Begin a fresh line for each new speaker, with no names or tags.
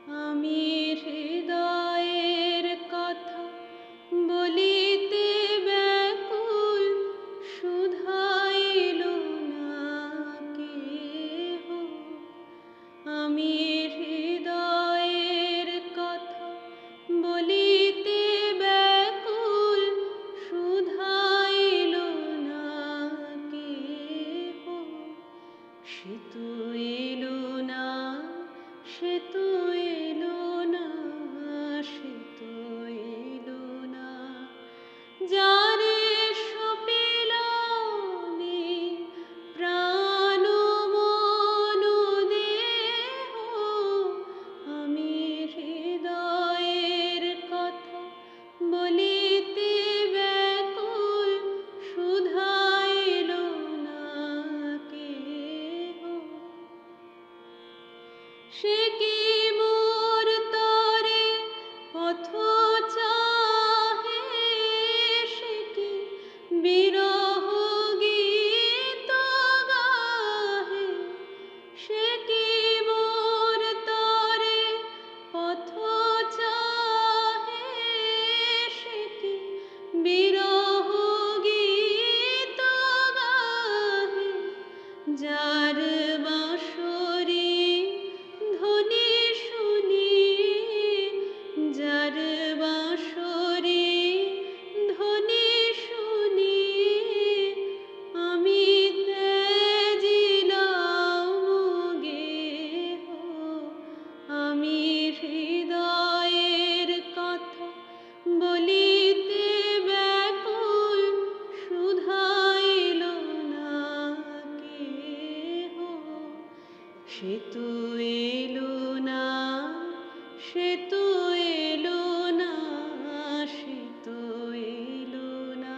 আমি হৃদয়ের কথা বলিতে ব্যাকুল, শুধাইল না কেহ। আমি হৃদয়ের কথা বলিতে ব্যাকুল, শুধাইল না কেহ। সে তো এলো না, সে তো এলো না, সে তো এলো না। যারে সপিল প্রাণ মন দেহ, আমি হৃদয়ের কথা বলিতে ব্যাকুল, শুধাইল না কেহ। সে কি মোর তরে পথ চাহে, সে কি বিরহ গীত গাহে। সে কি মোর তরে পথ চাহে, সে কি বিরহ গীত গাহে। যার বাঁশরি ধ্বনি শুনি, যার বাঁশরি ধ্বনি শুনি, আমি ত্যাজিলাম গেহ। আমি হৃদয়ের কথা বলিতে ব্যাকুল, শুধাইল না কেহ। সে তো এলো না, সে তো এলো না, সে তো এলো না।